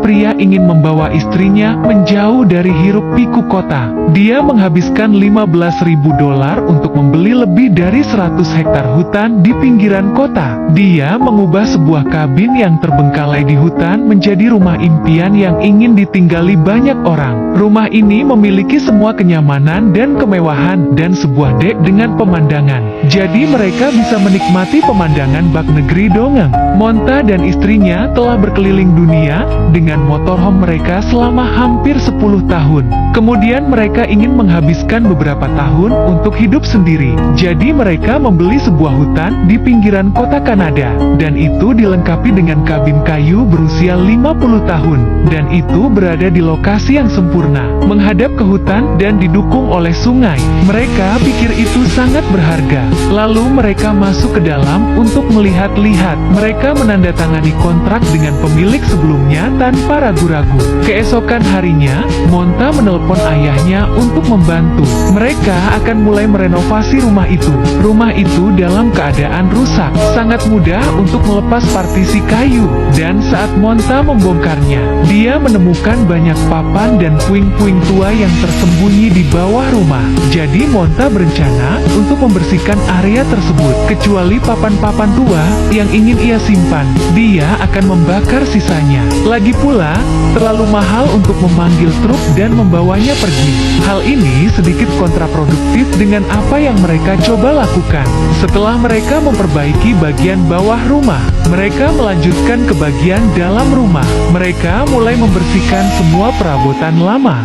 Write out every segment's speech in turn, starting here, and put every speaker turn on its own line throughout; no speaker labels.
pria ingin membawa istrinya menjauh dari hiruk-pikuk kota. Dia menghabiskan $15.000 untuk membeli lebih dari 100 hektar hutan di pinggiran kota. Dia mengubah sebuah kabin yang terbengkalai di hutan menjadi rumah impian yang ingin ditinggali banyak orang. Rumah ini memiliki semua kenyamanan dan kemewahan dan sebuah dek dengan pemandangan. Jadi mereka bisa menikmati pemandangan bak negeri Dongeng. Monta dan istrinya telah berkeliling dunia dengan motorhome mereka selama hampir 10 tahun. Kemudian mereka ingin menghabiskan beberapa tahun untuk hidup sendiri. Jadi mereka membeli sebuah hutan di pinggiran kota Kanada. Dan itu dilengkapi dengan kabin kayu berusia 50 tahun. Dan itu berada di lokasi yang sempurna, menghadap ke hutan dan didukung oleh sungai. Mereka pikir itu sangat berharga. Lalu mereka masuk ke dalam untuk melihat-lihat. Mereka menandatangani kontrak dengan pemilik sebelumnya tanpa ragu-ragu. Keesokan harinya, Monta menelpon ayahnya untuk membantu. Mereka akan mulai merenovasi rumah itu. Rumah itu dalam keadaan rusak. Sangat mudah untuk melepas partisi kayu. Dan saat Monta membongkarnya, dia menemukan banyak papan dan puing-puing tua yang tersembunyi di bawah rumah. Jadi Monta berencana untuk membersihkan area tersebut. Kecuali papan-papan tua yang ingin ia simpan, dia akan membakar sisanya. Lagi pula, terlalu mahal untuk memanggil truk dan membawanya pergi. Hal ini sedikit kontraproduktif dengan apa yang mereka coba lakukan. Setelah mereka memperbaiki bagian bawah rumah, mereka melanjutkan ke bagian dalam rumah. Mereka mulai membersihkan semua perabotan lama.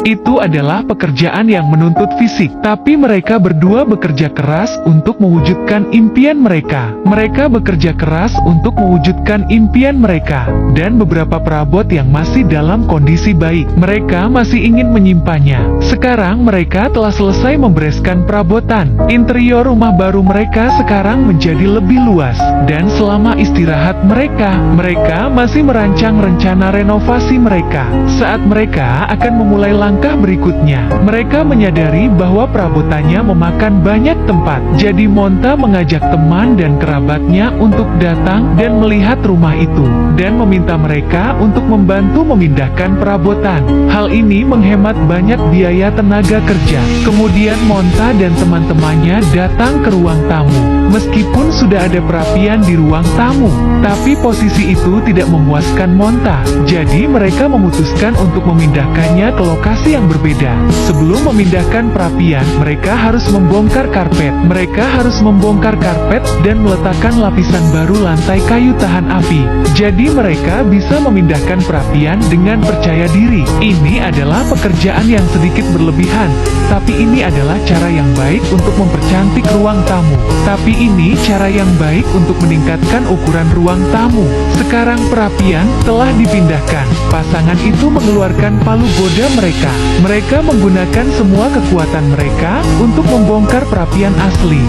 Itu adalah pekerjaan yang menuntut fisik, tapi mereka berdua bekerja keras untuk mewujudkan impian mereka. Mereka bekerja keras untuk mewujudkan impian mereka, dan beberapa perabot yang masih dalam kondisi baik, mereka masih ingin menyimpannya. Sekarang mereka telah selesai membereskan perabotan. Interior rumah baru mereka sekarang menjadi lebih luas, dan selama istirahat mereka masih merancang rencana renovasi mereka. Saat mereka akan memulai langkah berikutnya, mereka menyadari bahwa perabotannya memakan banyak tempat. Jadi Monta mengajak teman dan kerabatnya untuk datang dan melihat rumah itu, dan meminta mereka untuk membantu memindahkan perabotan. Hal ini menghemat banyak biaya tenaga kerja. Kemudian Monta dan teman-temannya datang ke ruang tamu. Meskipun sudah ada perapian di ruang tamu, tapi posisi itu tidak memuaskan Monta. Jadi mereka memutuskan untuk memindahkannya ke lokasi yang berbeda. Sebelum memindahkan perapian, mereka harus membongkar karpet. Mereka harus membongkar karpet dan meletakkan lapisan baru lantai kayu tahan api. Jadi mereka bisa memindahkan perapian dengan percaya diri. Ini adalah pekerjaan yang sedikit berlebihan, tapi ini adalah cara yang baik untuk mempercantik ruang tamu. Tapi ini cara yang baik untuk meningkatkan ukuran ruang tamu. Sekarang perapian telah dipindahkan. Pasangan itu mengeluarkan palu goda mereka. Mereka menggunakan semua kekuatan mereka untuk membongkar perapian asli.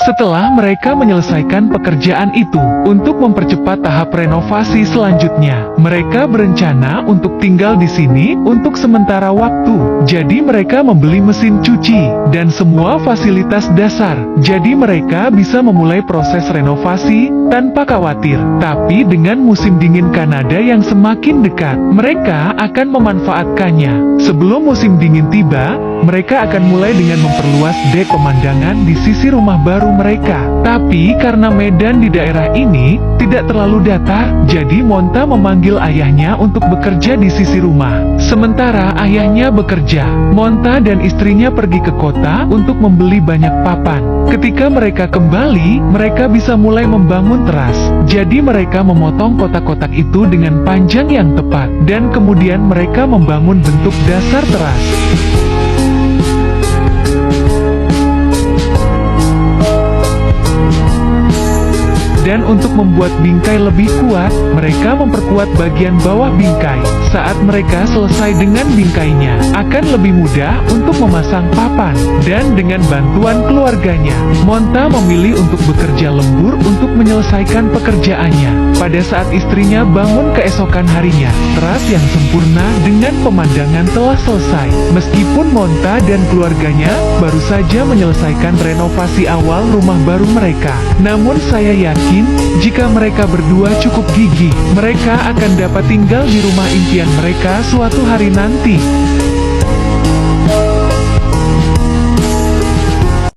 Setelah mereka menyelesaikan pekerjaan itu, untuk mempercepat tahap renovasi selanjutnya, mereka berencana untuk tinggal di sini untuk sementara waktu. Jadi mereka membeli mesin cuci dan semua fasilitas dasar. Jadi mereka bisa memulai proses renovasi tanpa khawatir. Tapi dengan musim dingin Kanada yang semakin dekat, mereka akan memanfaatkannya. Sebelum musim dingin tiba, mereka akan mulai dengan memperluas dek pemandangan di sisi rumah baru mereka. Tapi karena medan di daerah ini tidak terlalu datar, jadi Monta memanggil ayahnya untuk bekerja di sisi rumah. Sementara ayahnya bekerja, Monta dan istrinya pergi ke kota untuk membeli banyak papan. Ketika mereka kembali, mereka bisa mulai membangun teras. Jadi mereka memotong kotak-kotak itu dengan panjang yang tepat, dan kemudian mereka membangun bentuk dasar teras. Dan untuk membuat bingkai lebih kuat, mereka memperkuat bagian bawah bingkai. Saat mereka selesai dengan bingkainya, akan lebih mudah untuk memasang papan. Dan dengan bantuan keluarganya, Monta memilih untuk bekerja lembur untuk menyelesaikan pekerjaannya. Pada saat istrinya bangun keesokan harinya, teras yang sempurna dengan pemandangan telah selesai. Meskipun Monta dan keluarganya baru saja menyelesaikan renovasi awal rumah baru mereka, namun saya yakin jika mereka berdua cukup gigih, mereka akan dapat tinggal di rumah impian mereka suatu hari nanti.